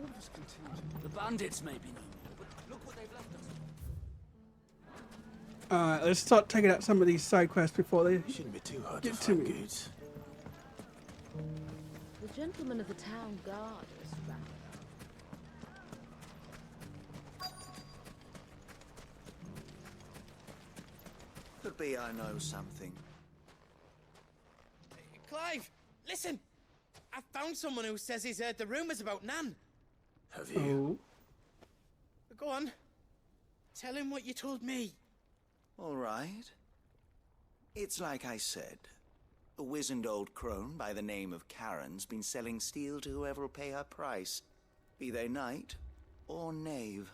all of us continue. The bandits may be no more, but look what they've left us. Alright, let's start taking out some of these side quests before they Shouldn't be too hard get to to find me. goods. The gentleman of the town guard is round. Could be I know something. Clive, listen! I found someone who says he's heard the rumors about Nan. Have you? Oh. Go on. Tell him what you told me. All right. It's like I said. A wizened old crone by the name of Karen's been selling steel to whoever will pay her price, be they knight or knave.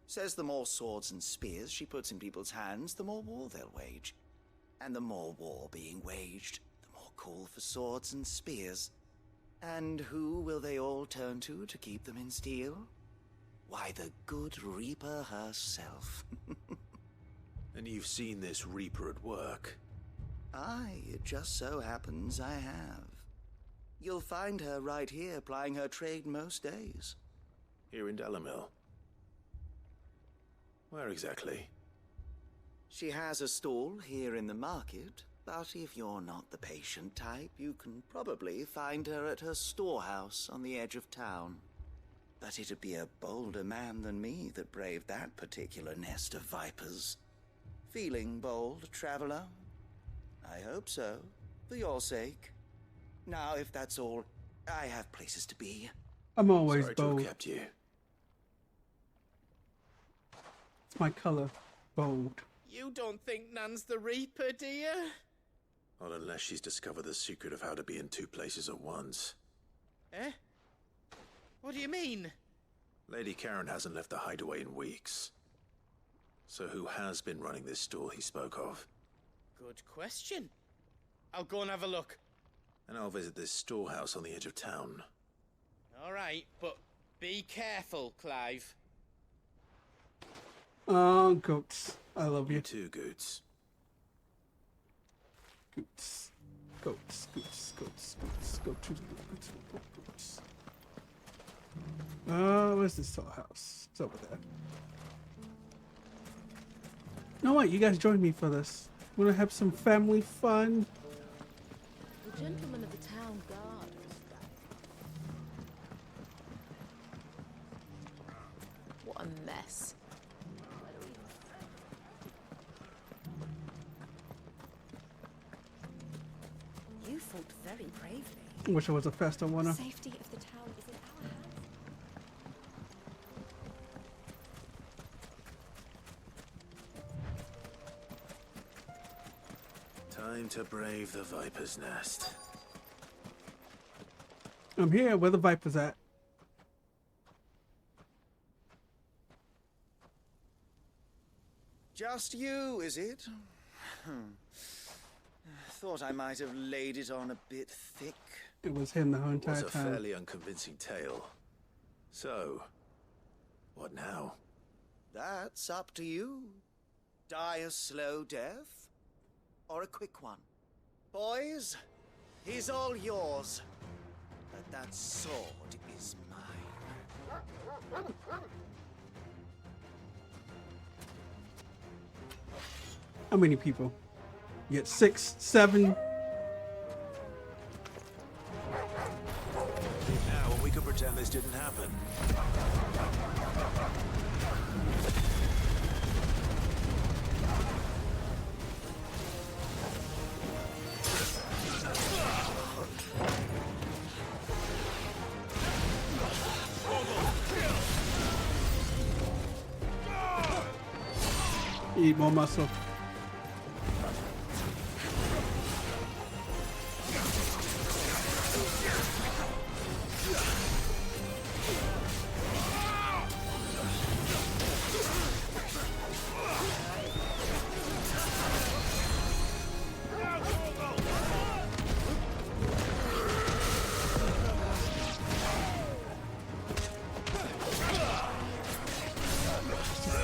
Says the more swords and spears she puts in people's hands, the more war they'll wage. And the more war being waged, the more call for swords and spears. And who will they all turn to keep them in steel? Why, the good Reaper herself. And you've seen this Reaper at work? Aye, it just so happens I have. You'll find her right here plying her trade most days. Here in Delamil? Where exactly? She has a stall here in the market, but if you're not the patient type, you can probably find her at her storehouse on the edge of town. But it'd be a bolder man than me that braved that particular nest of vipers. Feeling bold, traveler? I hope so, for your sake. Now, if that's all, I have places to be. I'm always Sorry to bold. have kept you. It's my color. Bold. You don't think Nan's the Reaper, do you? Not unless she's discovered the secret of how to be in two places at once. Eh? What do you mean? Lady Karen hasn't left the hideaway in weeks. So who has been running this stall he spoke of? Good question. I'll go and have a look. And I'll visit this storehouse on the edge of town. All right, but be careful, Clive. Oh, goats. I love You you. too, Goots. Goats. Goats. Goats. Goats. Goats. Goats. Goats. Goats. Where's the storehouse? It's over there. No, wait, you guys joined me for this. Wanna have some family fun? The gentleman of the town guard is round. What a mess. You fought very bravely. I wish I was a faster one. The safety of the town is in our hands. Time to brave the Viper's Nest. I'm here. Where the Viper's at? Just you, is it? Thought I might have laid it on a bit thick. It was him the whole It was entire a time. fairly unconvincing tale. So, what now? That's up to you. Die a slow death, or a quick one. Boys, he's all yours. But that sword is mine. How many people? You get 6, 7. Now, we could pretend this didn't happen. Eat more muscle.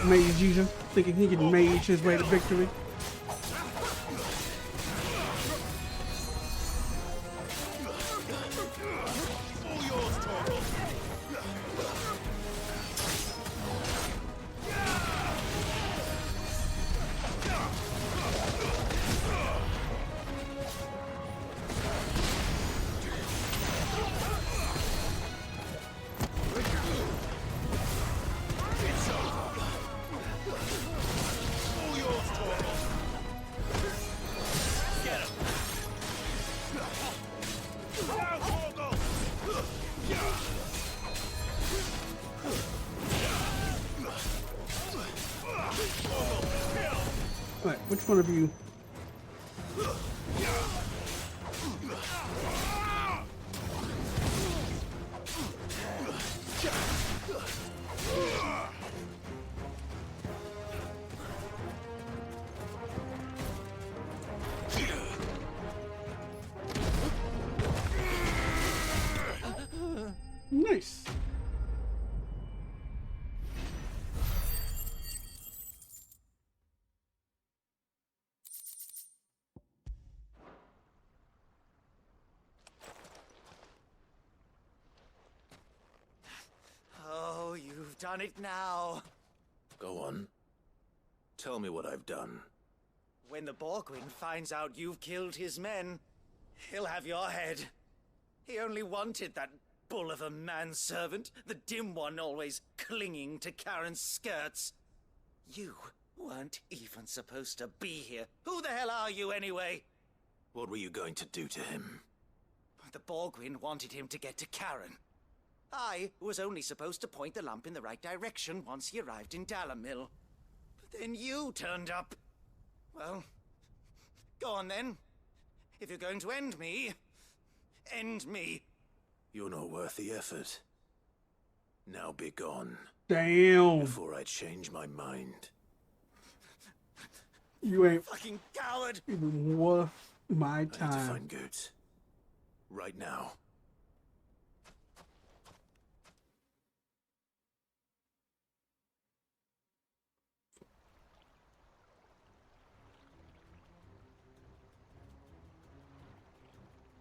Mage user, thinking he can mage his way to victory. Which one of you? Nice. Oh, you've done it now. Go on. Tell me what I've done. When the Borgwyn finds out you've killed his men, he'll have your head. He only wanted that bull of a manservant, the dim one always clinging to Karen's skirts. You weren't even supposed to be here. Who the hell are you anyway? What were you going to do to him? The Borgwyn wanted him to get to Karen. I was only supposed to point the lamp in the right direction once he arrived in Dalamil. But then you turned up. Well, go on then. If you're going to end me, end me. You're not worth the effort. Now be gone. Damn. Before I change my mind. You ain't Fucking coward! even worth my I need to time. find Goots. Right now.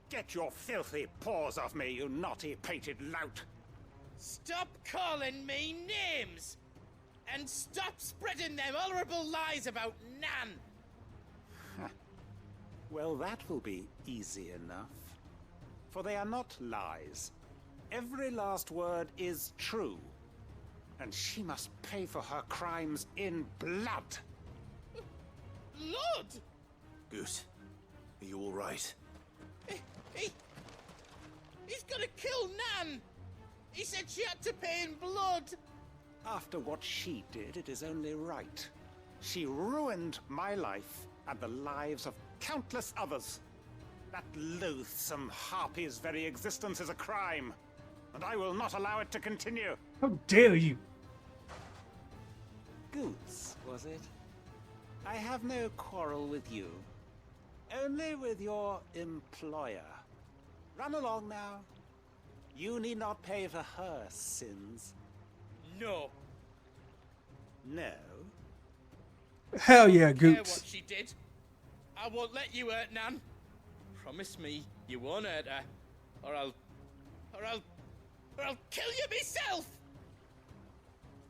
Get your filthy paws off me, you naughty-pated lout! Stop calling me names! And stop spreading them horrible lies about Nan! Well, that will be easy enough. For they are not lies. Every last word is true. And she must pay for her crimes in blood. Blood! Goot, are you all right? He's gonna kill Nan! He said she had to pay in blood! After what she did, it is only right. She ruined my life and the lives of countless others. That loathsome harpy's very existence is a crime, and I will not allow it to continue. How dare you? Goots, was it? I have no quarrel with you. Only with your employer. Run along now. You need not pay for her sins. No. No? Hell yeah, I don't care what Goots. she did. I won't let you hurt Nan. Promise me you won't hurt her. Or I'll kill you myself!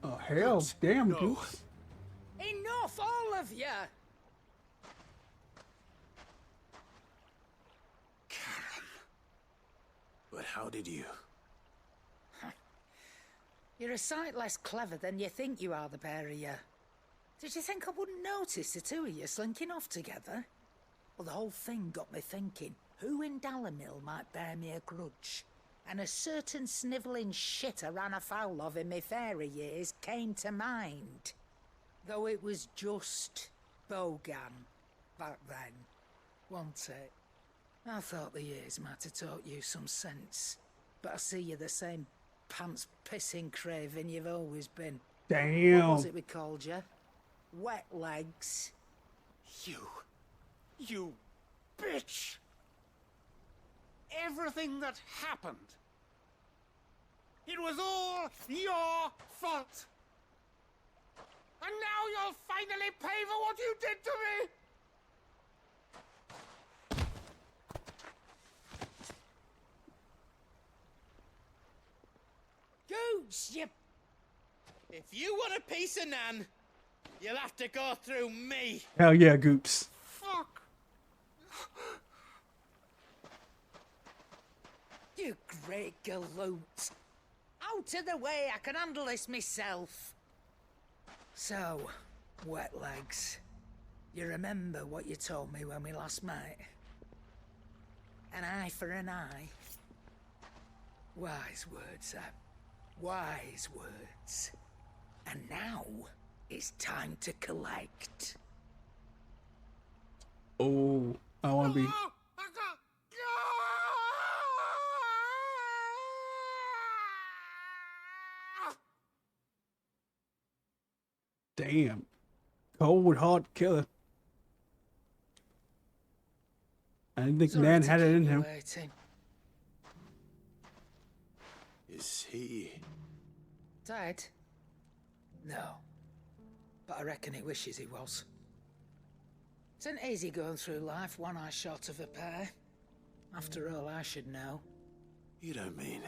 Oh hell, damn, No. Goots. Enough, all of you! But how did you? You're a sight less clever than you think you are, the pair of you. Did you think I wouldn't notice the two of you slinking off together? Well, the whole thing got me thinking, who in Dalamil might bear me a grudge? And a certain snivelling shit I ran afoul of in my fairy years came to mind. Though it was just Bogan back then, wasn't it? I thought the years might have taught you some sense, but I see you're the same pants-pissing craven you've always been. What Damn. was it we called you? Wet legs. You bitch! Everything that happened, it was all your fault! And now you'll finally pay for what you did to me! Goose, you... If you want a piece of Nan, you'll have to go through me. Hell yeah, Goots. Fuck! You great galoot. Out of the way, I can handle this myself. So, wet legs. You remember what you told me when we last met? An eye for an eye. Wise words, Sam. Wise words. And now, it's time to collect. Oh, I want to be. Damn. Cold, hard killer. I didn't think Sorry Nan to had it keep in you him. waiting. Is he? Dead? No. But I reckon he wishes he was. It isn't easy going through life one eye short of a pair. After all, I should know. You don't mean?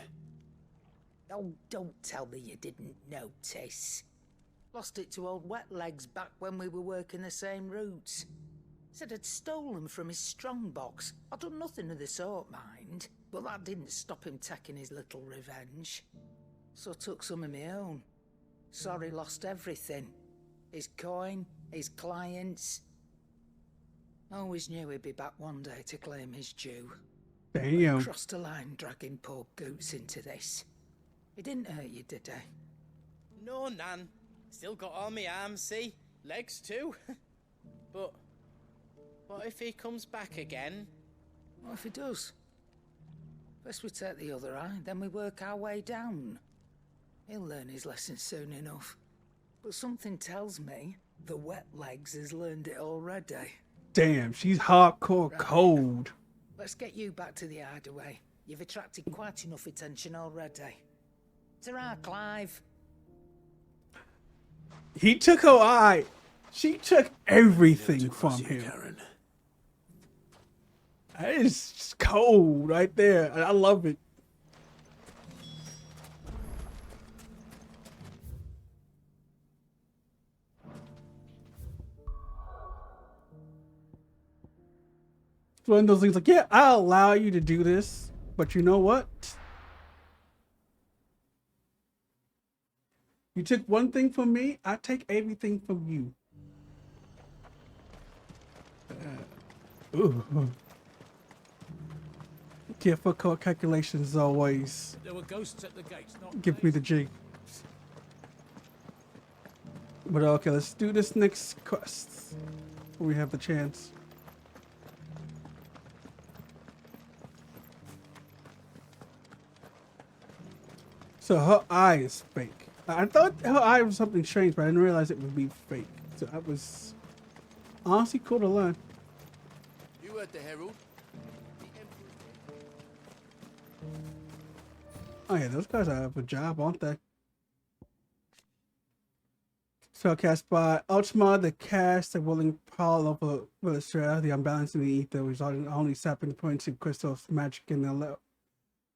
Oh, don't tell me you didn't notice. Lost it to old Wet Legs back when we were working the same routes. Said I'd stolen from his strongbox. I'd done nothing of the sort, mind. But that didn't stop him taking his little revenge. So I took some of my own. Sorry, lost everything. His coin, his clients. Always knew he'd be back one day to claim his due. Damn. Crossed a line dragging poor Goots into this. He didn't hurt you, did he? No, Nan. Still got all my arms, see? Legs too. But what if he comes back again? What if he does? First we take the other eye, then we work our way down. He'll learn his lesson soon enough. But something tells me the Wet Legs has learned it already. Damn, she's hardcore cold. Let's get you back to the hideaway. You've attracted quite enough attention already. Ta-ra, Clive. He took her eye. She took everything Never from took past you, him. Karen. That is just cold right there. I love it. It's one of those things like, yeah, I'll allow you to do this, but you know what? You took one thing from me, I take everything from you. Ooh. Careful calculations always There were ghosts at the gates, not give me the jig. But okay, let's do this next quest. We have the chance. So her eye is fake. I thought her eye was something strange, but I didn't realize it would be fake. So that was honestly cool to learn. You heard the herald. Oh yeah, those guys have a job, aren't they? So cast by Ultima, the cast a willing pile of a Villistra, the unbalance in the ether, resulting in only sapping the points of crystals magic in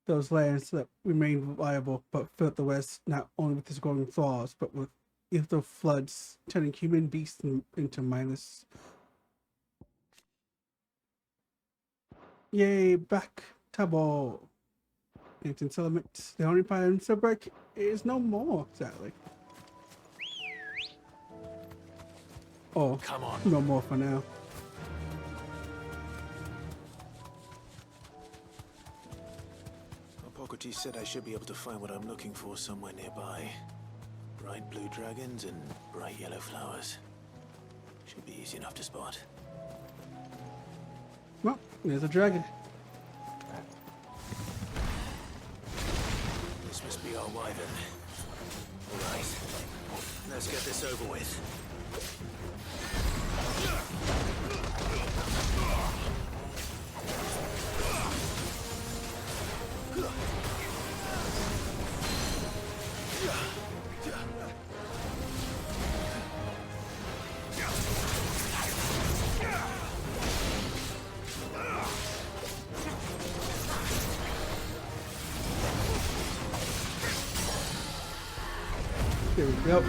those lands that remain viable, but filled the west not only with its growing flaws, but with ether floods, turning human beasts into mindless. Yay, back Tabo. Ancient settlement. The only part in Silberg is no more, sadly. Oh, Come on. no more for now. Hippocrates said I should be able to find what I'm looking for somewhere nearby. Bright blue dragons and bright yellow flowers. Should be easy enough to spot. Well, there's a dragon. This must be our wyvern. Alright, let's get this over with. There we go.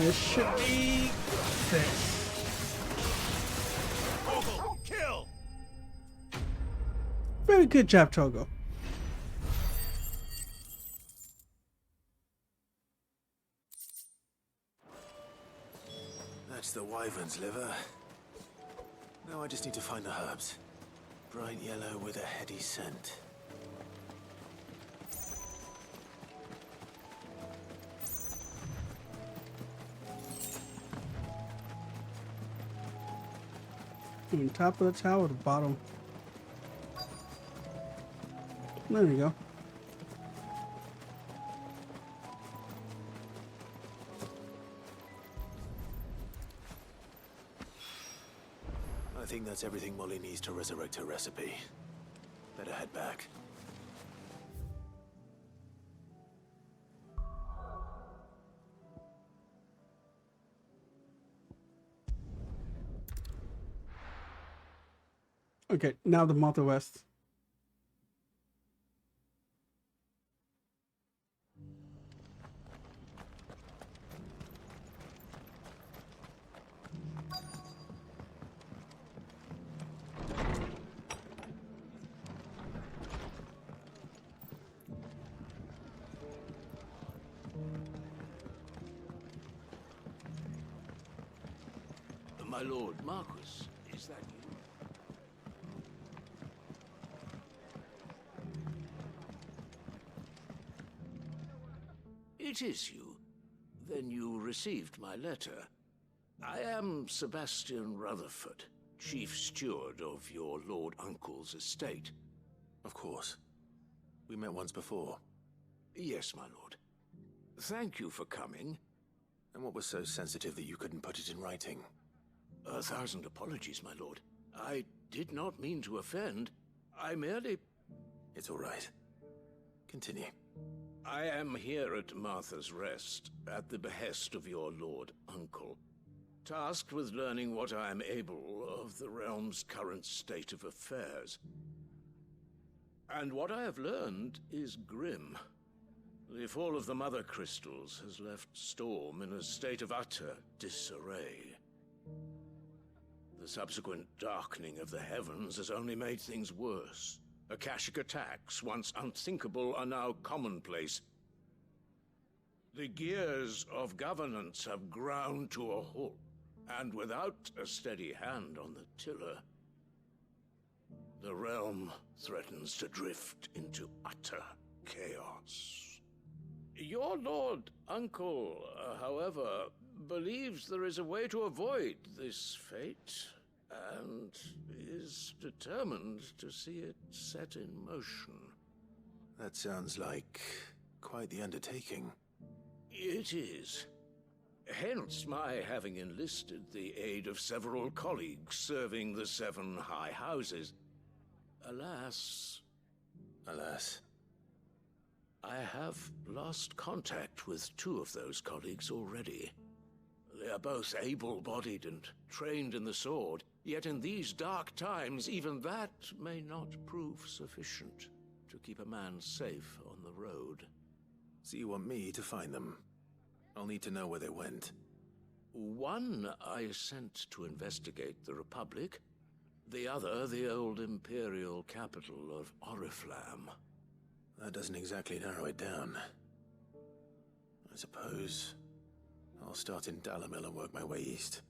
This should be this. Kill! Very good job, Togo. That's the wyvern's liver. Now I just need to find the herbs. Bright yellow with a heady scent. On top of the tower, or the bottom. There we go. I think that's everything Molly needs to resurrect her recipe. Better head back. Okay, now the Mother West. My lord Marquis, is that you? It is you. Then you received my letter. I am Sebastian Rutherford, chief steward of your lord uncle's estate. Of course. We met once before. Yes, my lord. Thank you for coming. And what was so sensitive that you couldn't put it in writing? 1,000 apologies, my lord. I did not mean to offend. I merely... It's all right. Continue. I am here at Martha's Rest, at the behest of your lord uncle, tasked with learning what I am able of the realm's current state of affairs. And what I have learned is grim. The fall of the Mothercrystals has left Storm in a state of utter disarray. The subsequent darkening of the heavens has only made things worse. Akashic attacks, once unthinkable, are now commonplace. The gears of governance have ground to a halt, and without a steady hand on the tiller, the realm threatens to drift into utter chaos. Your lord uncle, however, believes there is a way to avoid this fate, and is determined to see it set in motion. That sounds like quite the undertaking. It is. Hence my having enlisted the aid of several colleagues serving the 7 high houses. Alas, I have lost contact with 2 of those colleagues already. They are both able-bodied and trained in the sword, yet in these dark times, even that may not prove sufficient to keep a man safe on the road. So you want me to find them? I'll need to know where they went. One I sent to investigate the Republic, the other the old Imperial capital of Oriflamme. That doesn't exactly narrow it down. I suppose I'll start in Dalamil and work my way east.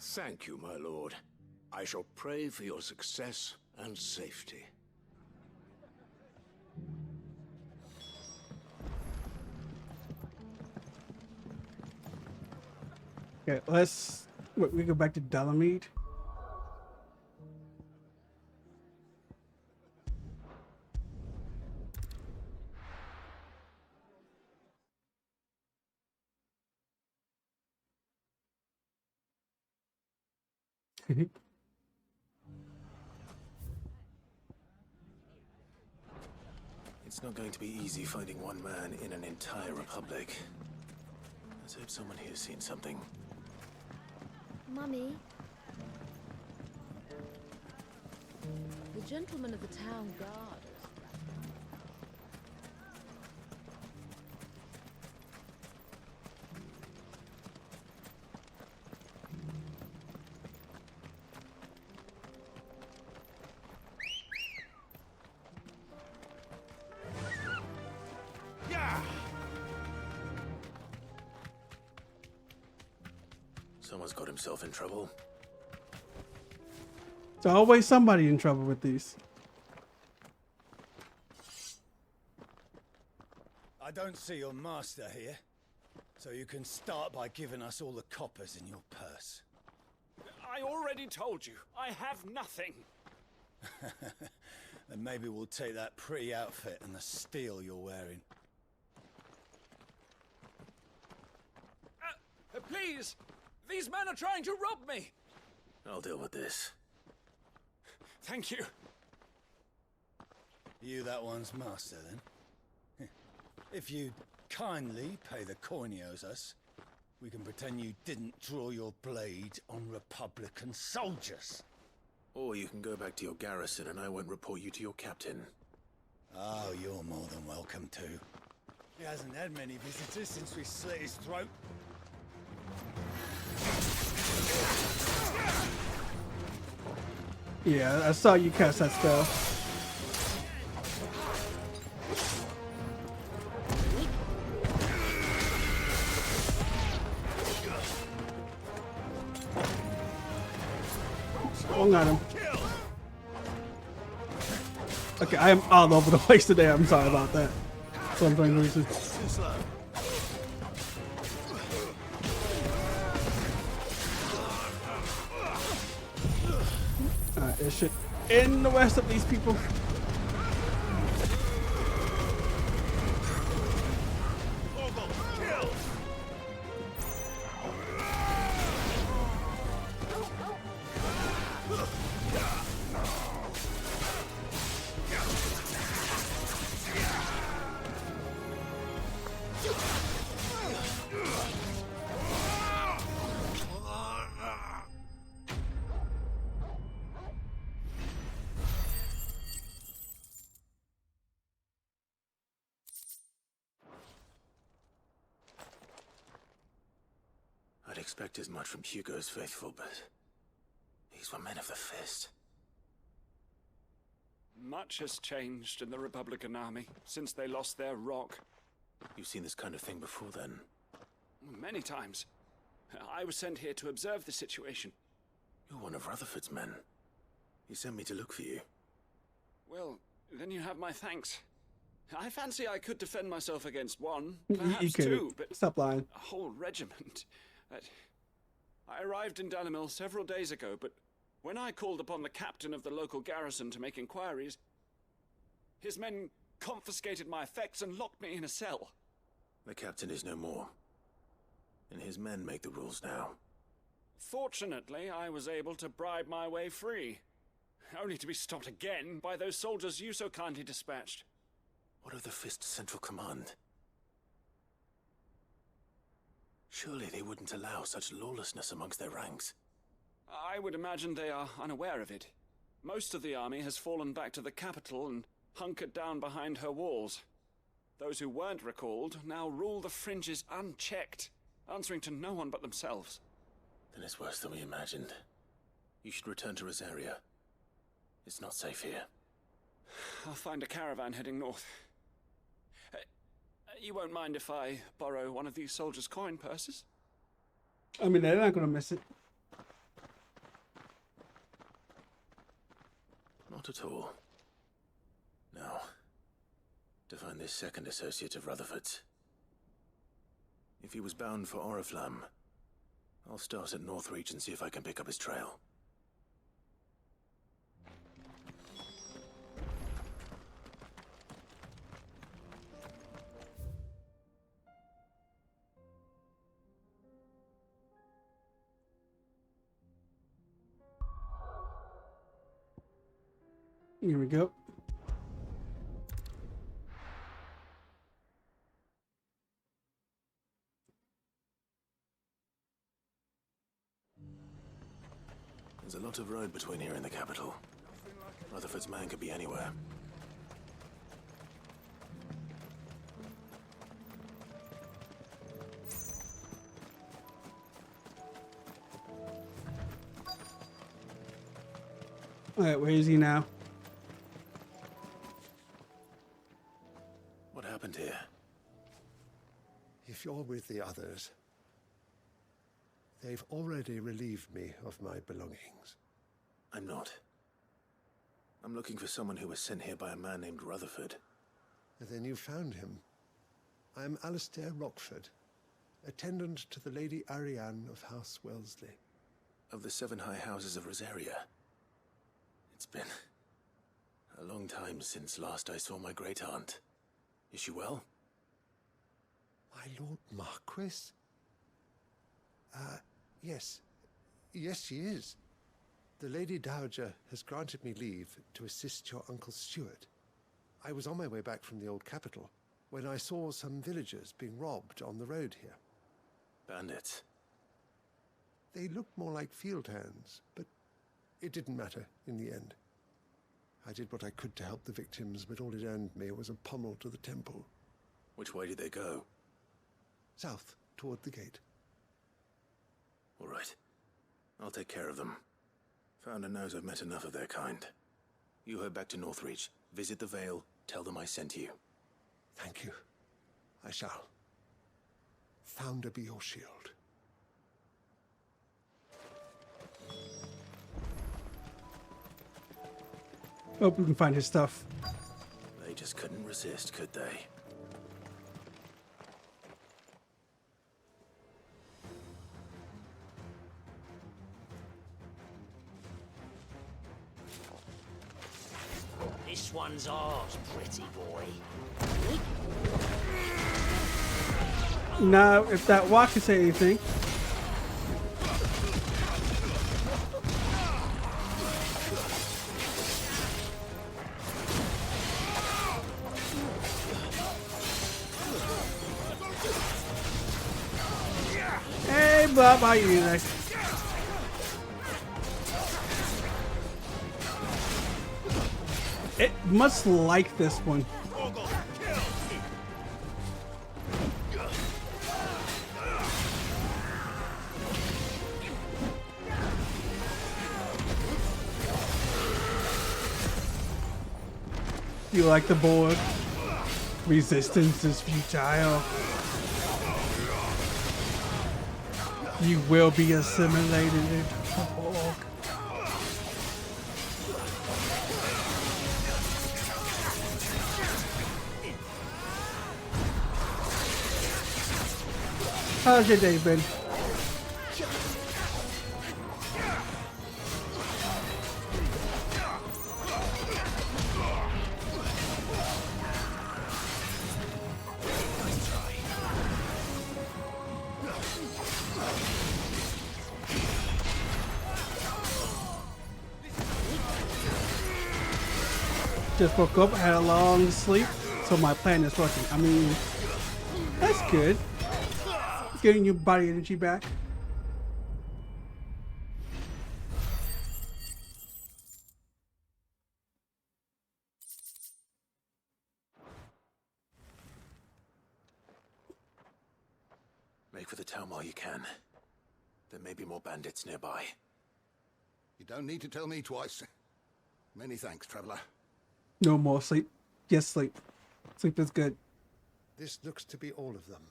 Thank you, my lord. I shall pray for your success and safety. Okay, we go back to Dalamid. It's not going to be easy finding one man in an entire republic. Let's hope someone here's seen something. Mummy? The gentleman of the town guard. Someone's got himself in trouble. There's always somebody in trouble with these. I don't see your master here, so you can start by giving us all the coppers in your purse. I already told you, I have nothing. Then maybe we'll take that pretty outfit and the steel you're wearing. Please! These men are trying to rob me! I'll deal with this. Thank you. You that one's master, then? If you'd kindly pay the coin he owes us, we can pretend you didn't draw your blade on Republican soldiers. Or you can go back to your garrison and I won't report you to your captain. Oh, you're more than welcome to. He hasn't had many visitors since we slit his throat. Yeah, I saw you cast that spell. Swung at him. Okay, I am all over the place today. I'm sorry about that. For some reason. Alright, it should end the rest of these people. I'd expect as much from Hugo's faithful, but these were men of the fist. Much has changed in the Republican army since they lost their rock. You've seen this kind of thing before, then? Many times. I was sent here to observe the situation. You're one of Rutherford's men. He sent me to look for you. Well, then you have my thanks. I fancy I could defend myself against one, You perhaps can two, but stop lying. a whole regiment. I arrived in Dalimil several days ago, but when I called upon the captain of the local garrison to make inquiries, his men confiscated my effects and locked me in a cell. The captain is no more, and his men make the rules now. Fortunately, I was able to bribe my way free, only to be stopped again by those soldiers you so kindly dispatched. What of the Fist's central command? Surely they wouldn't allow such lawlessness amongst their ranks. I would imagine they are unaware of it. Most of the army has fallen back to the capital and hunkered down behind her walls. Those who weren't recalled now rule the fringes unchecked, answering to no one but themselves. Then it's worse than we imagined. You should return to Rosaria. It's not safe here. I'll find a caravan heading north. You won't mind if I borrow one of these soldiers' coin purses? I mean, they're not gonna miss it. Not at all. Now, to find this second associate of Rutherford's. If he was bound for Oriflamme, I'll start at Northreach and see if I can pick up his trail. Here we go. There's a lot of road between here and the capital. Rutherford's man could be anywhere. Alright, where is he now? What happened here? If you're with the others, They've already relieved me of my belongings. I'm not. I'm looking for someone who was sent here by a man named Rutherford. Then you found him. I am Alistair Rockford, attendant to the Lady Ariane of House Wellesley. Of the 7 high houses of Rosaria. It's been a long time since last I saw my great-aunt. Is she well? My Lord Marquis? Yes. Yes, she is. The Lady Dowager has granted me leave to assist your Uncle Stuart. I was on my way back from the old capital when I saw some villagers being robbed on the road here. Bandits? They looked more like field hands, but it didn't matter in the end. I did what I could to help the victims, but all it earned me was a pommel to the temple. Which way did they go? South, toward the gate. All right. I'll take care of them. Founder knows I've met enough of their kind. You head back to Northreach, visit the Vale, tell them I sent you. Thank you. I shall. Founder be your shield. Hope we can find his stuff. They just couldn't resist, could they? This one's ours, pretty boy. Now, if that walk can say anything. Hey, Bob, how you doing? It must like this one. You like the board? Resistance is futile. You will be assimilated into the Borg. How's your day been? Just woke up, had a long sleep, so my plan is working. I mean, that's good. Getting your body energy back. Make for the town while you can. There may be more bandits nearby. You don't need to tell me twice. Many thanks, traveler. No more sleep. Yes, sleep. Sleep is good. This looks to be all of them.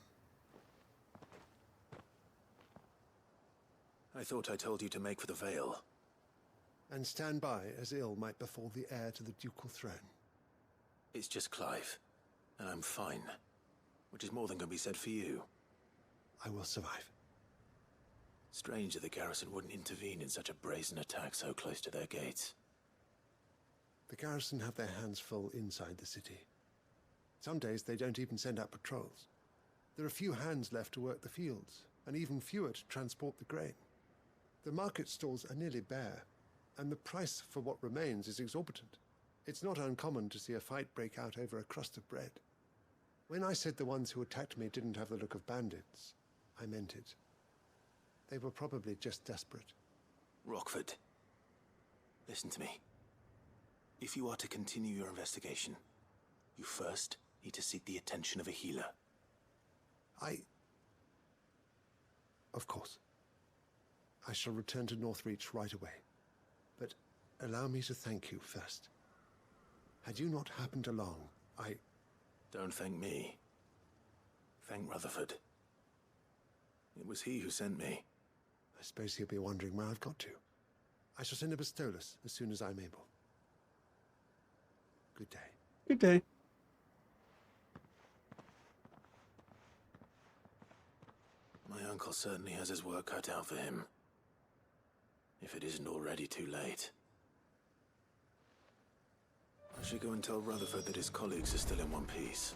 I thought I told you to make for the Vale. And stand by as ill might befall the heir to the ducal throne. It's just Clive, and I'm fine. Which is more than can be said for you. I will survive. Strange that the garrison wouldn't intervene in such a brazen attack so close to their gates. The garrison have their hands full inside the city. Some days they don't even send out patrols. There are few hands left to work the fields, and even fewer to transport the grain. The market stalls are nearly bare, and the price for what remains is exorbitant. It's not uncommon to see a fight break out over a crust of bread. When I said the ones who attacked me didn't have the look of bandits, I meant it. They were probably just desperate. Rockford, listen to me. If you are to continue your investigation, you first need to seek the attention of a healer. Of course. I shall return to Northreach right away. But allow me to thank you first. Had you not happened along, Don't thank me. Thank Rutherford. It was he who sent me. I suppose he'll be wondering where I've got to. I shall send a pistolus as soon as I'm able. Good day. Good day. My uncle certainly has his work cut out for him. If it isn't already too late. I should go and tell Rutherford that his colleagues are still in one piece.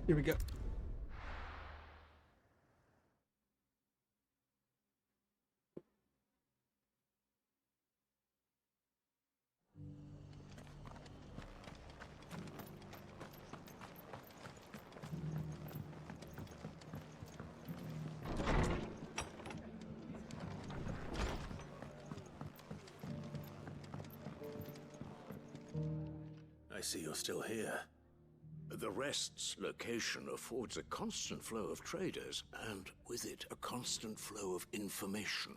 Here we go. I see you're still here. The Rest's location affords a constant flow of traders, and with it, a constant flow of information.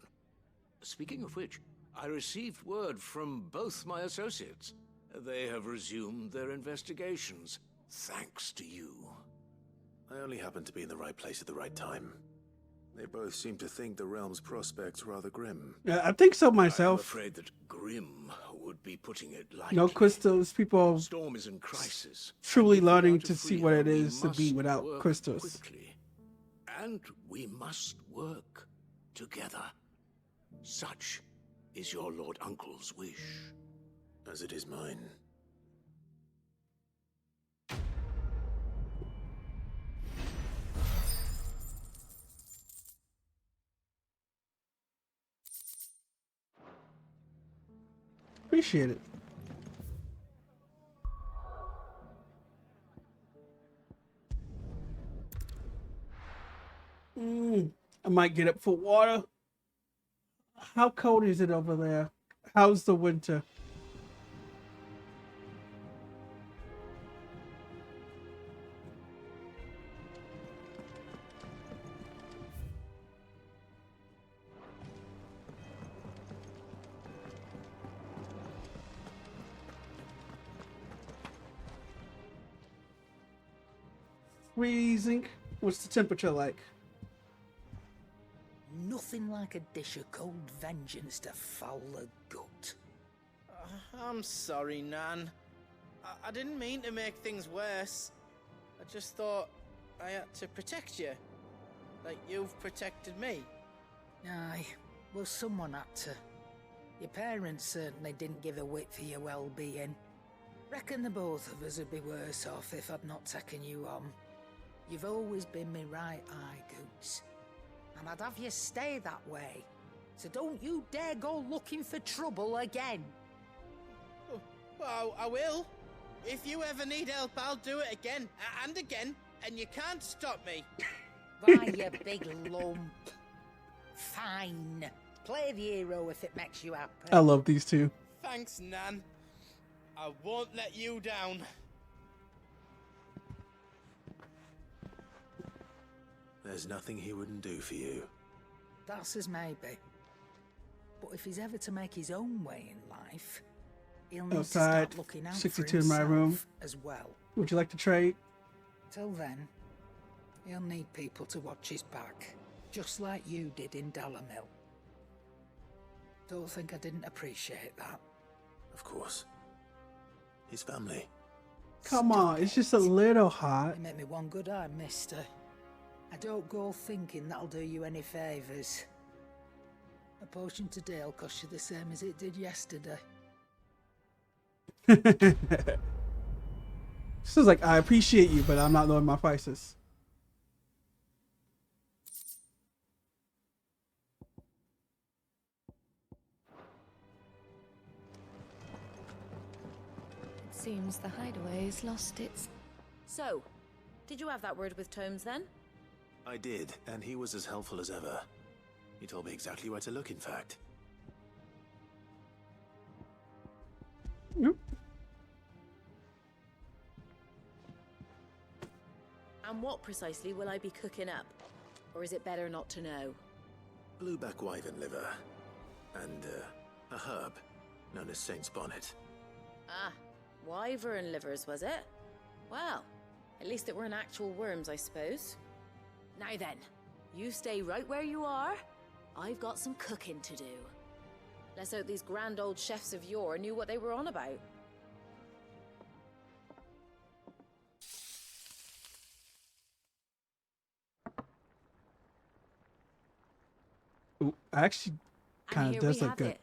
Speaking of which, I received word from both my associates. They have resumed their investigations, thanks to you. I only happened to be in the right place at the right time. They both seem to think the realm's prospects rather grim. Yeah, I think so I'm myself. afraid that grim would be putting it lightly. No crystals, people Storm is in crisis. truly And if we are learning to to see free what her, it we is to be must without work crystals. quickly. And we must work together. Such is your Lord Uncle's wish. As it is mine. Appreciate it. I might get up for water. How cold is it over there? How's the winter? Freezing. What's the temperature like? Nothing like a dish of cold vengeance to foul the gut. I'm sorry, Nan. I didn't mean to make things worse. I just thought I had to protect you. Like you've protected me. Aye, well, someone had to. Your parents certainly didn't give a whit for your well-being. Reckon the both of us would be worse off if I'd not taken you on. You've always been me right eye, Goose. And I'd have you stay that way. So don't you dare go looking for trouble again. Oh, well, I will. If you ever need help, I'll do it again and again, and you can't stop me. Why, you big lump. Fine. Play the hero if it makes you happy. I love these two. Thanks, Nan. I won't let you down. There's nothing he wouldn't do for you. That's as maybe. But if he's ever to make his own way in life, he'll need to Outside, start looking out 62 for in my himself room. as well. Would you like to trade? Till then, he'll need people to watch his back, just like you did in Dalamil. Don't think I didn't appreciate that. Of course. His family. Come on, it's just a little hot. You make me one good eye, mister. I don't go thinking that'll do you any favours. A potion today'll cost you the same as it did yesterday. This is like, I appreciate you, but I'm not lowering my prices. It seems the hideaway's lost its... So, did you have that word with Tomes then? I did, and he was as helpful as ever. He told me exactly where to look, in fact. Yep. And what precisely will I be cooking up? Or is it better not to know? Blueback wyvern liver. And, a herb known as Saint's Bonnet. Ah, wyvern livers, was it? Well, at least it weren't actual worms, I suppose. Now then, you stay right where you are. I've got some cooking to do. Let's hope these grand old chefs of yore knew what they were on about. Ooh, actually kind of does look good.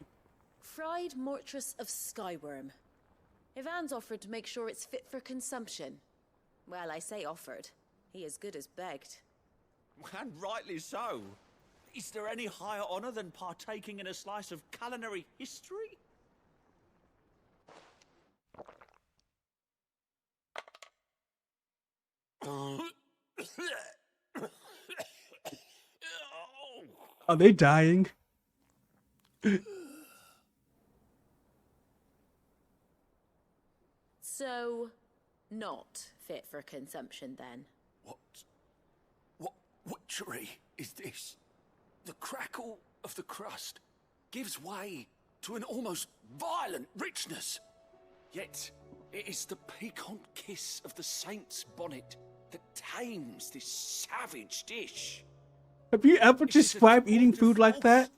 Fried mortress of skyworm. Ivan's offered to make sure it's fit for consumption. Well, I say offered. He as good as begged. And rightly so. Is there any higher honor than partaking in a slice of culinary history? Are they dying? So, not fit for consumption then? What witchery is this? The crackle of the crust gives way to an almost violent richness. Yet, it is the piquant kiss of the saint's bonnet that tames this savage dish. Have you ever described eating food like that?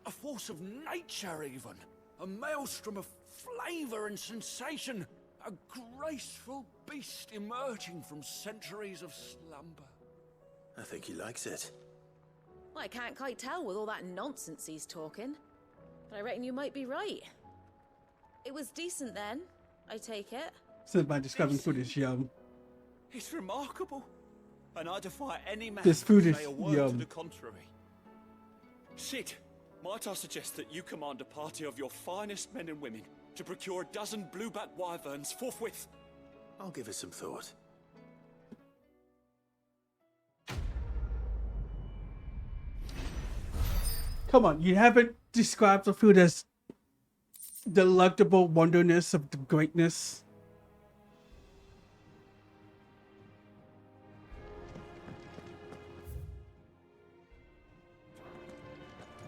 A force of nature, even. A maelstrom of flavor and sensation. A graceful beast emerging from centuries of slumber. I think he likes it. Well, I can't quite tell with all that nonsense he's talking. But I reckon you might be right. It was decent then, I take it. So by describing food as yum. It's remarkable. And I defy any man This food to is say a word yum. to the contrary. Sid, might I suggest that you command a party of your finest men and women to procure a dozen blueback wyverns forthwith? I'll give it some thought. Come on, you haven't described the food as delectable wonderness of the greatness.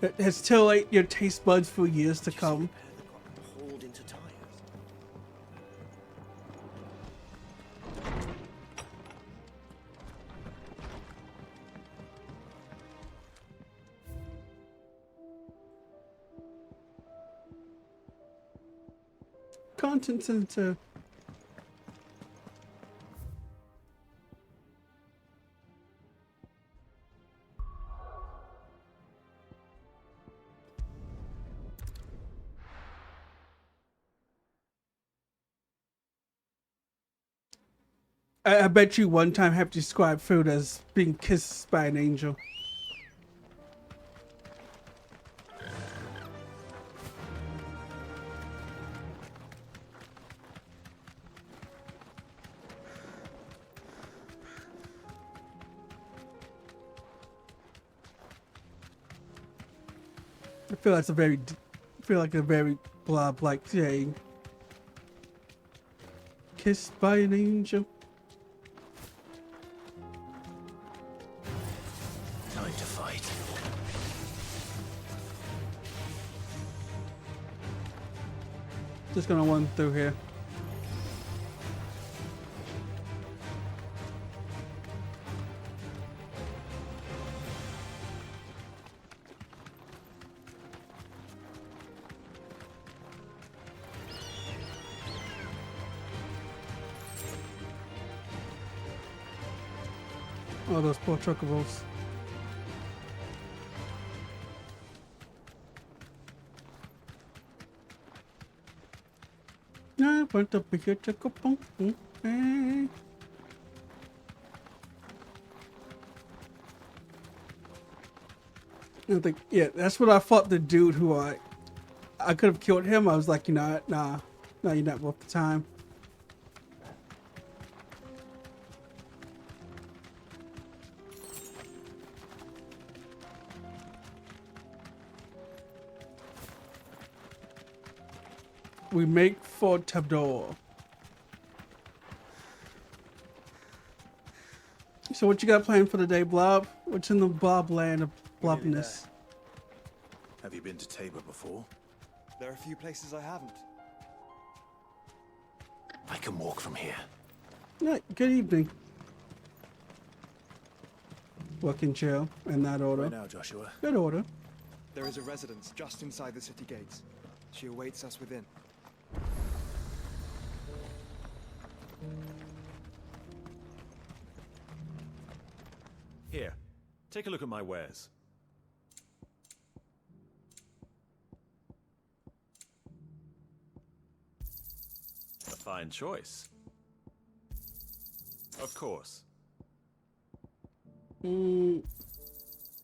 It has titillated your taste buds for years to come. Hauled into tires. Content center. I bet you one time have described food as being kissed by an angel. I feel like a very blob-like saying. Kissed by an angel. Time to fight. Just gonna run through here. Oh, those poor truckables. I went up here to go boom, boom, hey. I think, yeah, that's what I fought the dude who I could have killed him. I was like, you know, nah, you're not worth the time. We make for Tabdor. So what you got planned for the day, Blob? What's in the Blob land of blobness? Have you been to Tabor before? There are a few places I haven't. I can walk from here. Yeah, good evening. Working chill in that order. Right now, Joshua. Good order. There is a residence just inside the city gates. She awaits us within. Here, take a look at my wares. A fine choice. Of course. A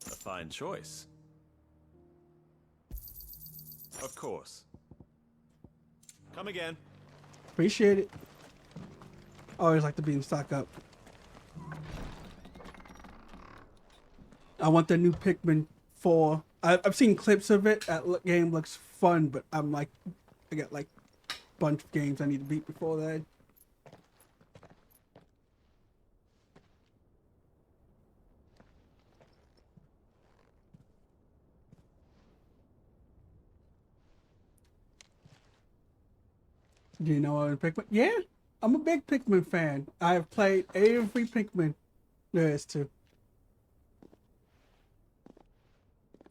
fine choice. Of course. Come again. Appreciate it. Always like to be in stock up. I want the new Pikmin 4. I've seen clips of it. That game looks fun, but I'm like, I got like a bunch of games I need to beat before that. Do you know what Pikmin? Yeah, I'm a big Pikmin fan. I've played every Pikmin there is to.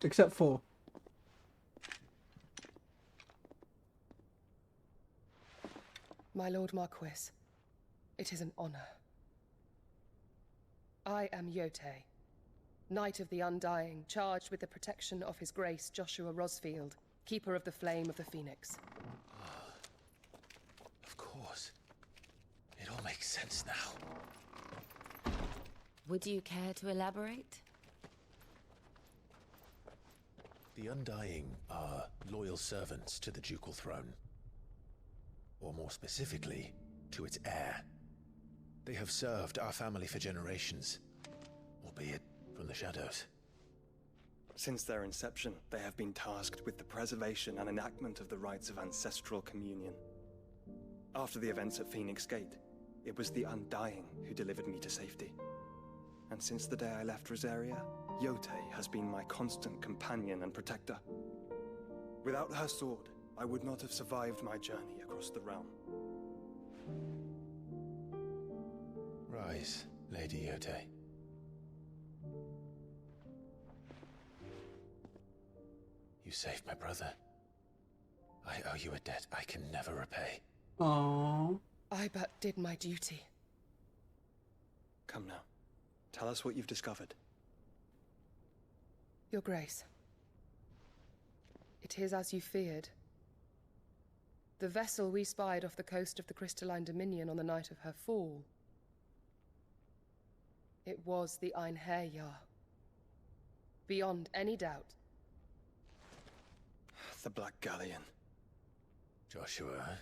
Except 4. My Lord Marquis, it is an honor. I am Yotei, Knight of the Undying, charged with the protection of His Grace Joshua Rosfield, Keeper of the Flame of the Phoenix. Of course. It all makes sense now. Would you care to elaborate? The Undying are loyal servants to the ducal throne. Or more specifically, to its heir. They have served our family for generations, albeit from the shadows. Since their inception, they have been tasked with the preservation and enactment of the rites of ancestral communion. After the events at Phoenix Gate, it was the Undying who delivered me to safety. And since the day I left Rosaria, Yotei has been my constant companion and protector. Without her sword, I would not have survived my journey across the realm. Rise, Lady Yotei. You saved my brother. I owe you a debt I can never repay. Aww. I but did my duty. Come now. Tell us what you've discovered. Your Grace. It is as you feared. The vessel we spied off the coast of the Crystalline Dominion on the night of her fall. It was the Einherjar. Beyond any doubt. The Black Galleon. Joshua,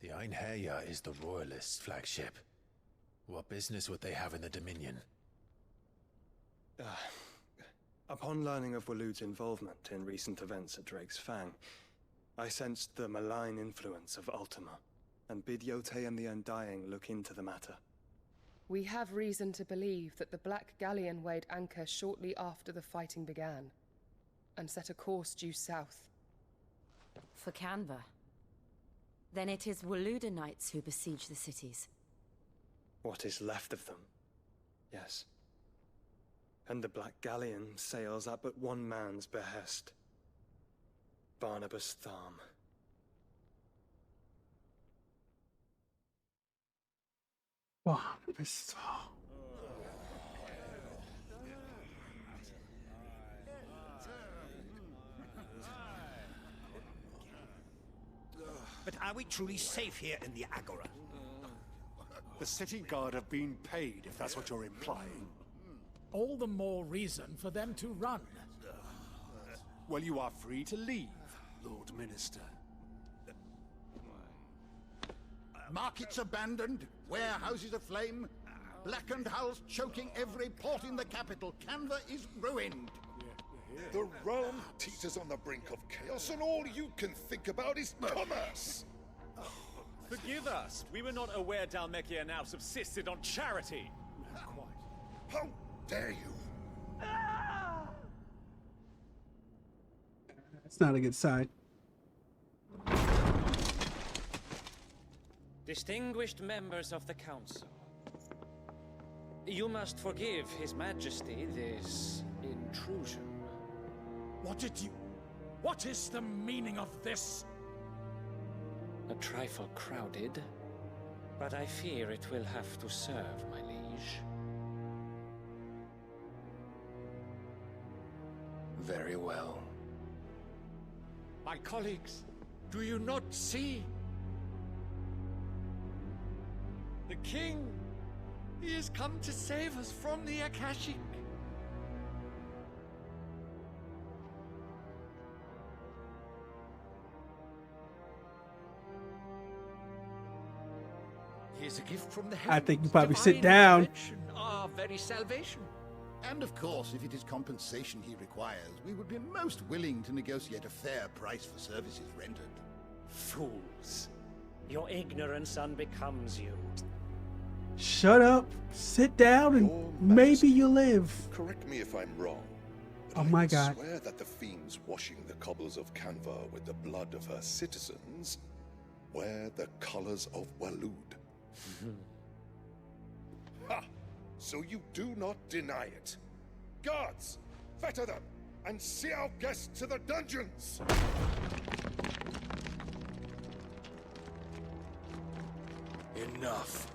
the Einherjar is the Royalists' flagship. What business would they have in the Dominion? Upon learning of Waloed's involvement in recent events at Drake's Fang, I sensed the malign influence of Ultima, and bid Yotei and the Undying look into the matter. We have reason to believe that the Black Galleon weighed anchor shortly after the fighting began, and set a course due south. For Canva. Then it is Waloed Knights who besiege the cities. What is left of them, yes. And the Black Galleon sails at but one man's behest. Barnabas Tharm. Barnabas Tharm. But are we truly safe here in the Agora? The city guard have been paid, if that's what you're implying. All the more reason for them to run. Well, you are free to leave, Lord Minister. Markets abandoned, warehouses aflame, blackened hulls choking every port in the capital. Canva is ruined. The realm teeters on the brink of chaos, and all you can think about is commerce. Forgive us. We were not aware Dhalmekia now subsisted on charity. How dare you? It's not a good sign. Distinguished members of the council, you must forgive His Majesty this intrusion. What is the meaning of this? A trifle crowded, but I fear it will have to serve, my liege. Very well. My colleagues, do you not see? The king! He has come to save us from the Akashic. He is a gift from the heavens. I think you probably sit divine down. intervention, our very salvation. And of course, if it is compensation he requires, we would be most willing to negotiate a fair price for services rendered. Fools. Your ignorance unbecomes you. Shut up, sit down, and maybe you live. Correct me if I'm wrong. Oh my God. I swear that the fiends washing the cobbles of Canva with the blood of her citizens wear the colors of Waloed. Ha! So you do not deny it. Guards, fetter them, and see our guests to the dungeons! Enough.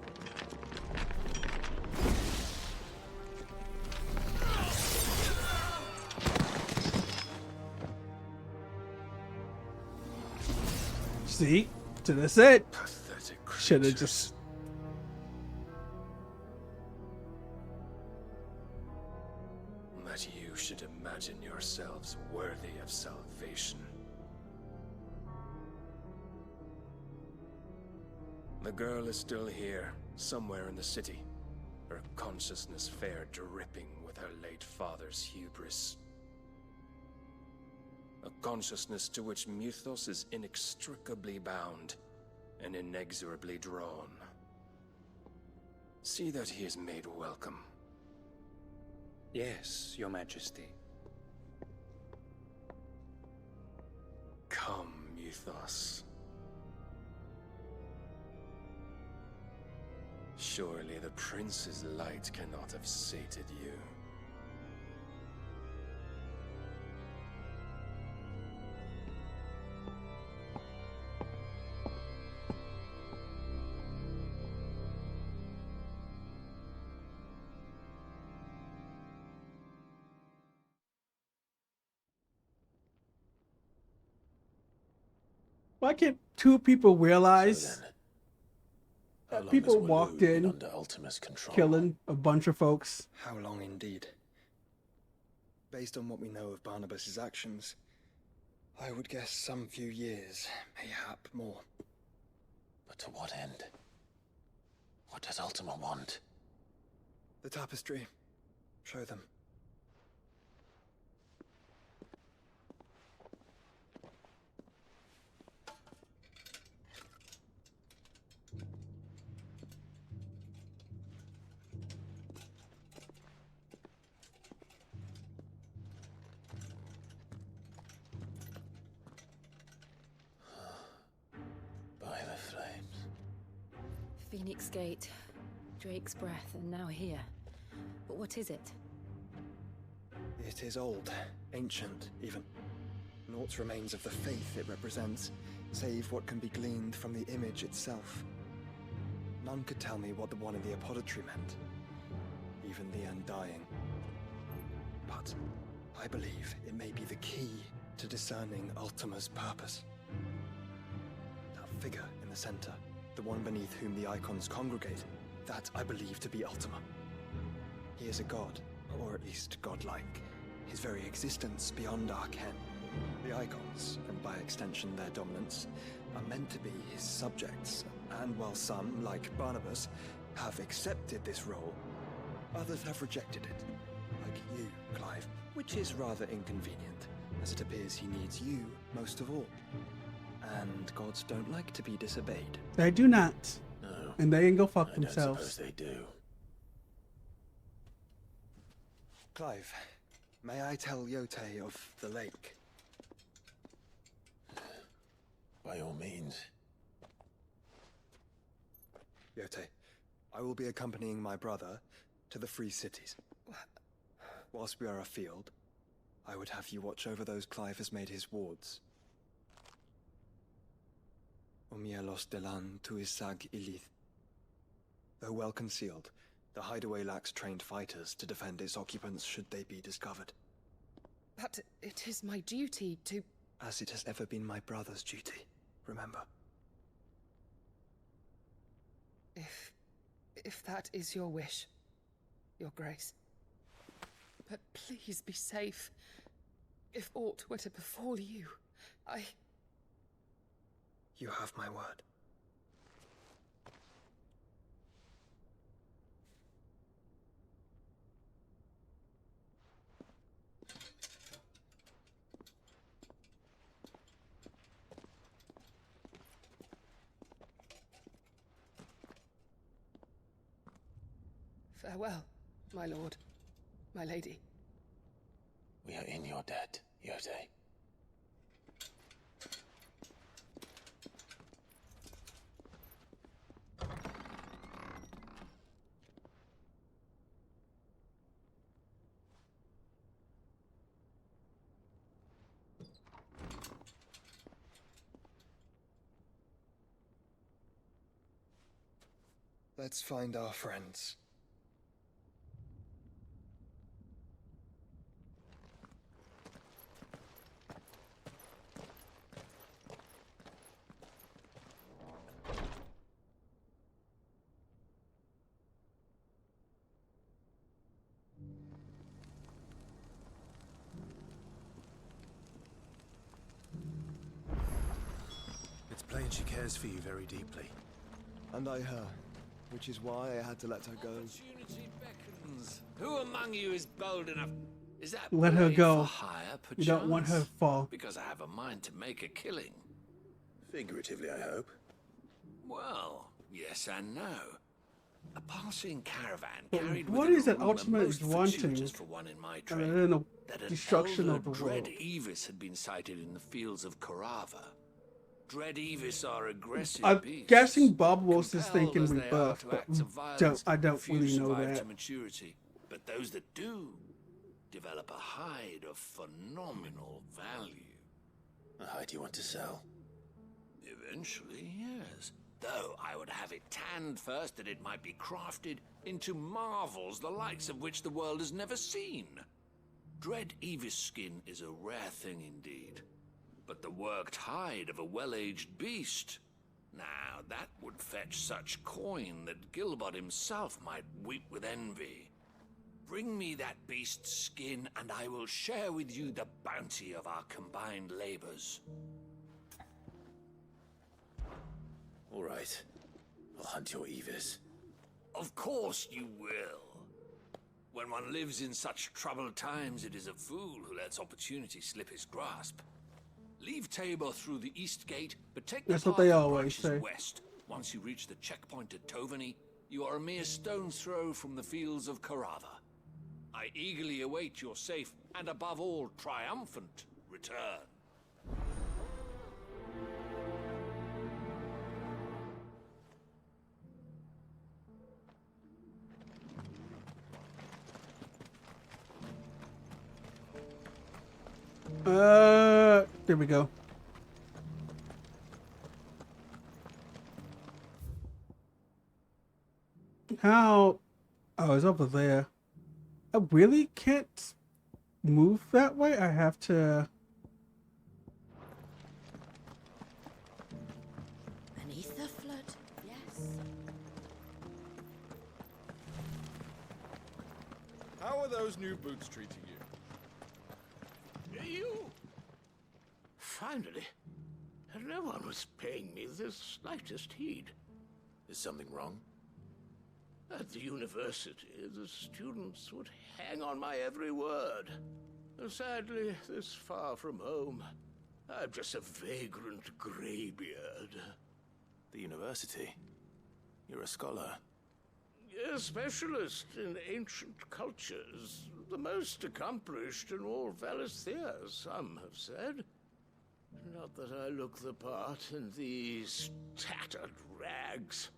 See? So that's it. Pathetic Should have just. That you should imagine yourselves worthy of salvation. The girl is still here, somewhere in the city. Her consciousness fair dripping with her late father's hubris. A consciousness to which Mythos is inextricably bound and inexorably drawn. See that he is made welcome. Yes, Your Majesty. Come, Mythos. Surely the prince's light cannot have sated you. Why can't two people realize How that long people has Waloed walked been in, under Ultima's control? killing a bunch of folks? How long indeed? Based on what we know of Barnabas's actions, I would guess some few years, mayhap more. But to what end? What does Ultima want? The tapestry. Show them. By the flames. Phoenix Gate, Drake's Breath, and now here. But what is it? It is old, ancient, even. Naught remains of the faith it represents, save what can be gleaned from the image itself. None could tell me what the one in the apothecary meant, even the Undying. But I believe it may be the key to discerning Ultima's purpose. That figure in the center, the one beneath whom the icons congregate, that I believe to be Ultima. He is a god, or at least godlike, his very existence beyond our ken. The icons, and by extension their dominance, are meant to be his subjects, and while some, like Barnabas, have accepted this role, others have rejected it, like you, Clive, which is rather inconvenient, as it appears he needs you most of all. And gods don't like to be disobeyed. They do not. No. And they can go fuck I don't themselves. suppose they do. Clive, may I tell Yote of the lake? By all means. Yote, I will be accompanying my brother to the Free Cities. Whilst we are afield, I would have you watch over those Clive has made his wards. Omielos delan tuisag ilith. Though well concealed, the hideaway lacks trained fighters to defend its occupants should they be discovered. But it is my duty to... As it has ever been my brother's duty, remember. If that is your wish, Your Grace. But please be safe. If aught were to befall you, You have my word. Farewell, my lord, my lady. We are in your debt, Yote. Let's find our friends. It's plain she cares for you very deeply. And I her, which is why I had to let her go. Opportunity beckons. Who among you is bold enough? Is that Let her blade go. for hire, You don't want her to fall. Because I have a mind to make a killing. Figuratively, I hope. Well, yes and no. A passing caravan carried What with is it a it rumour Ultimate most is wanting? fortuitous for one in my I trade, don't know. that an Destruction elder of the dread world. Evis had been sighted in the fields of Korava. Dread Evis are aggressive I'm beasts. guessing Bob was just Compelled thinking as they are rebirth, to but acts of violence, I don't few really know survive that. to maturity. But those that do develop a hide of phenomenal value. A hide you want to sell? Eventually, yes. Though I would have it tanned first that it might be crafted into marvels the likes of which the world has never seen. Dread Evis skin is a rare thing indeed. But the worked hide of a well-aged beast, now that would fetch such coin that Gilbert himself might weep with envy. Bring me that beast's skin, and I will share with you the bounty of our combined labors. All right. I'll hunt your Evis. Of course you will. When one lives in such troubled times, it is a fool who lets opportunity slip his grasp. Leave Tabor through the east gate, but take the That's path what they that always branches say. west. Once you reach the checkpoint at Tovany, you are a mere stone's throw from the fields of Korava. I eagerly await your safe and, above all, triumphant return. There we go. How? Oh, it's over there. I really can't move that way. I have to. An ether flood? Yes. How are those new boots treating you? You? Finally. No one was paying me the slightest heed. Is something wrong? At the university, the students would hang on my every word. Sadly, this far from home, I'm just a vagrant graybeard. The university? You're a scholar. A specialist in ancient cultures. The most accomplished in all Valisthea, some have said. Not that I look the part in these tattered rags.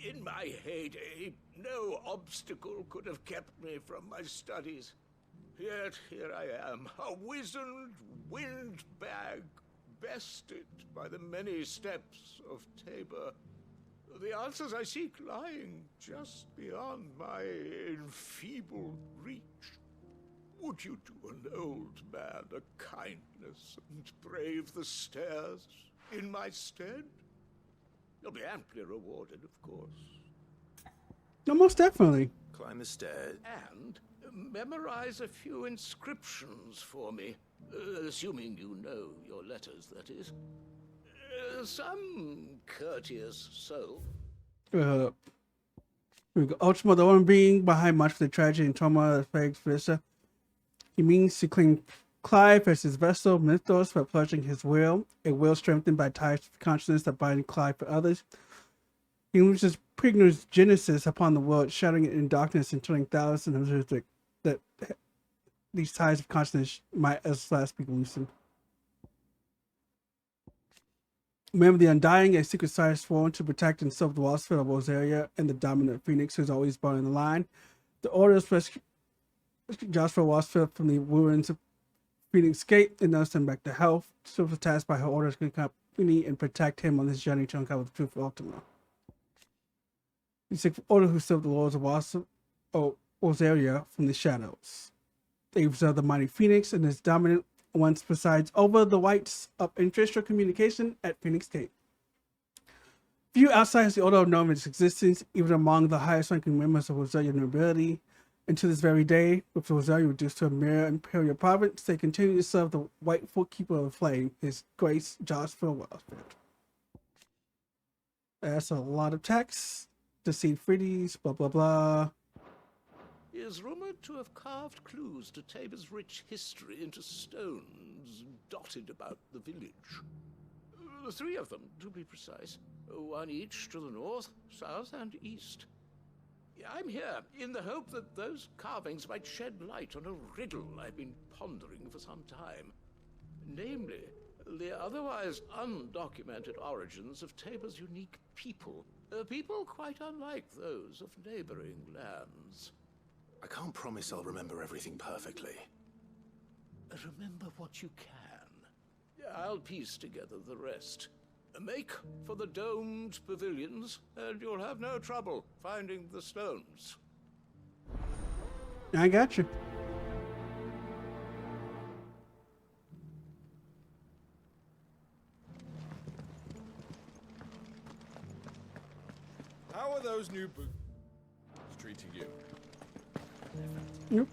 In my heyday, no obstacle could have kept me from my studies. Yet here I am, a wizened windbag, bested by the many steps of Tabor. The answers I seek lying just beyond my enfeebled reach. Would you do an old man a kindness and brave the stairs in my stead? You'll be amply rewarded, of course. No, most definitely. Climb the stairs. And memorize a few inscriptions for me. Assuming you know your letters, that is. Some courteous soul. Ultima, the one being behind much of the tragedy and trauma that plagues Vista. He means to claim Clive as his vessel, Mythos, by pledging his will, a will strengthened by ties of consciousness that bind Clive for others. He uses Prigner's genesis upon the world, shattering it in darkness and turning thousands of that these ties of consciousness might as last be loosened. Remember the Undying, a secret society sworn to protect and serve the Wellsphere of Rosaria and the dominant Phoenix who's always born in the line. The Order's rescue Joshua Wellsphere from the ruins of Phoenix Gate and nursed him back to health. Still was tasked by her Order's company and protect him on his journey to uncover the truth of Ultima. The Sixth Order who served the lords of Rosaria from the shadows. They observe the mighty Phoenix and his dominant once presides over the whites of interest or communication at Phoenix Gate. Few outsiders the Order have known of its existence, even among the highest ranking members of Rosaria nobility. And to this very day, with Rosaria reduced to a mere imperial province, they continue to serve the white keeper of the flame, His Grace Joshua Wellsphere. That's a lot of text. Deceive Freedies, blah blah blah. He is rumored to have carved clues to Tabor's rich history into stones dotted about the village. 3 of them, to be precise. 1 each to the north, south, and east. I'm here in the hope that those carvings might shed light on a riddle I've been pondering for some time. Namely, the otherwise undocumented origins of Tabor's unique people. People quite unlike those of neighboring lands. I can't promise I'll remember everything perfectly. Remember what you can. I'll piece together the rest. Make for the domed pavilions, and you'll have no trouble finding the stones. I got you. How are those new boots treating you? Yep.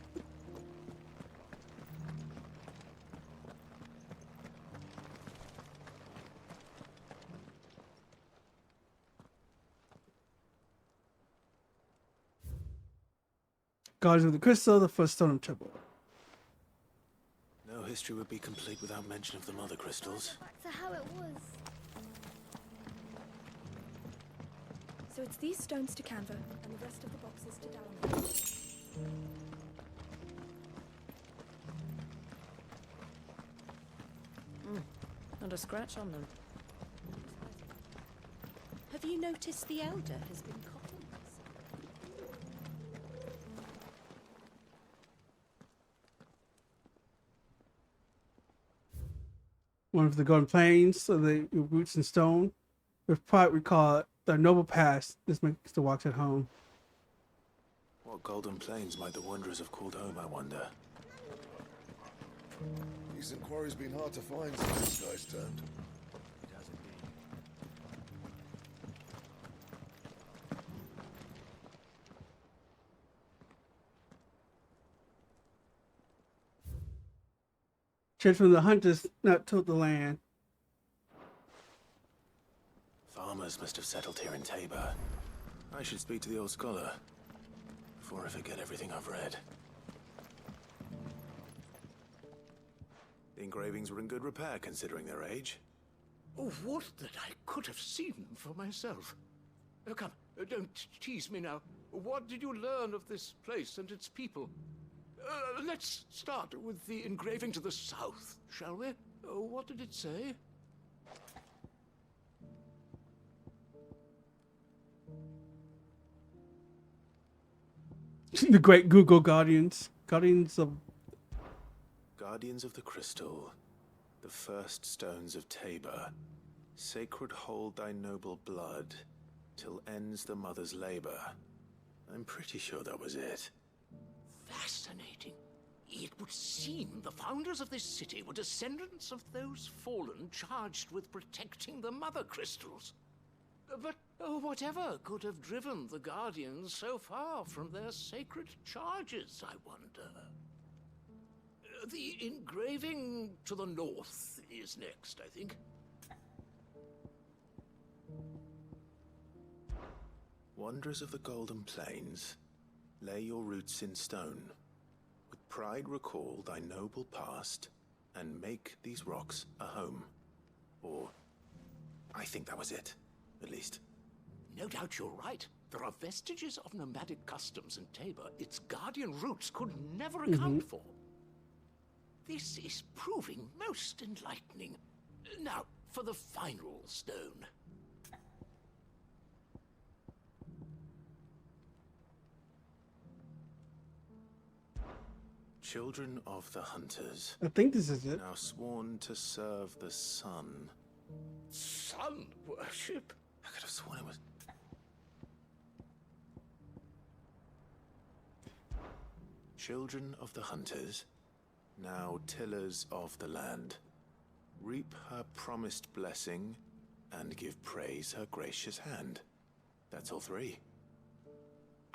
Guardians of the Crystal, the first stone of Trouble. No history would be complete without mention of the Mothercrystals. Back to how it was. So it's these stones to Canva, and the rest of the boxes to Dallas. Not a scratch on them. Have you noticed the Elder has been cotton? One of the Golden Plains, so the roots in stone. With pride we call it the noble past. This makes the walks at home. What golden plains might the wanderers have called home, I wonder? Decent quarry's been hard to find since this guy's turned. It has indeed. Church from the hunters not tilled the land. Farmers must have settled here in Tabor. I should speak to the old scholar before I forget everything I've read. The engravings were in good repair considering their age. Oh, would that I could have seen them for myself. Come, don't tease me now. What did you learn of this place and its people? Let's start with the engraving to the south, shall we? What did it say? The great Google Guardians. Guardians of the Crystal, the first stones of Tabor, sacred hold thy noble blood, till ends the mother's labor. I'm pretty sure that was it. Fascinating. It would seem the founders of this city were descendants of those fallen charged with protecting the Mothercrystals. But whatever could have driven the Guardians so far from their sacred charges, I wonder? The engraving to the north is next, I think. Wanderers of the Golden Plains, lay your roots in stone. With pride recall thy noble past, and make these rocks a home. Or, I think that was it, at least. No doubt you're right. There are vestiges of nomadic customs in Tabor its guardian roots could never account for. This is proving most enlightening. Now, for the final stone. Children of the Hunters. I think this is it. Now sworn to serve the sun. Sun worship? I could have sworn it was... Children of the Hunters, now tillers of the land, reap her promised blessing and give praise her gracious hand. That's all three.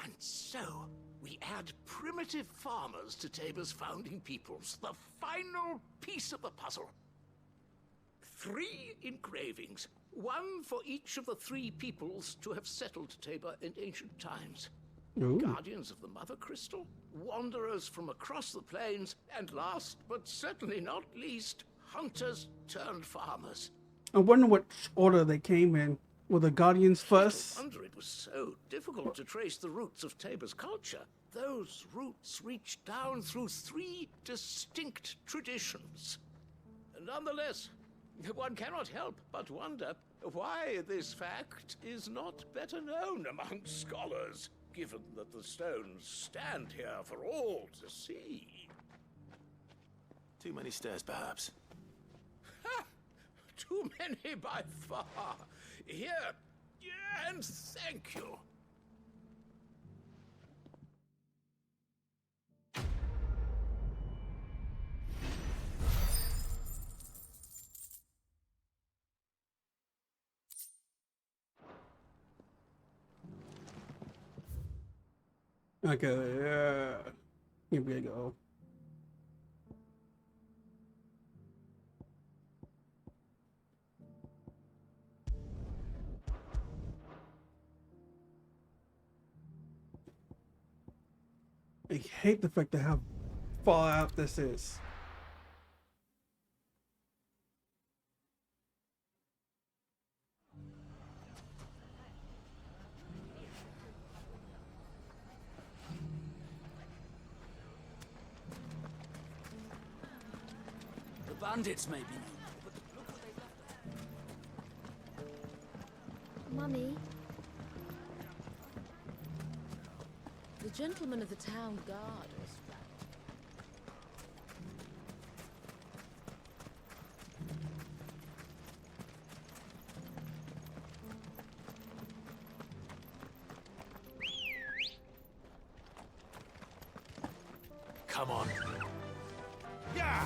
And so, we add primitive farmers to Tabor's founding peoples, the final piece of the puzzle. 3 engravings, one for each of the 3 peoples to have settled Tabor in ancient times. Ooh. Guardians of the Mothercrystal, wanderers from across the plains, and last but certainly not least, hunters turned farmers. I wonder what order they came in. Were the Guardians first? No wonder it was so difficult to trace the roots of Tabor's culture. Those roots reach down through 3 distinct traditions. Nonetheless, one cannot help but wonder why this fact is not better known among scholars, given that the stones stand here for all to see. Too many stairs, perhaps. Ha! Too many by far. Here, and thank you. Okay, here we go. I hate the fact that how far out this is. The bandits, maybe. Mummy. The gentleman of the town guard was right. Come on. Yeah!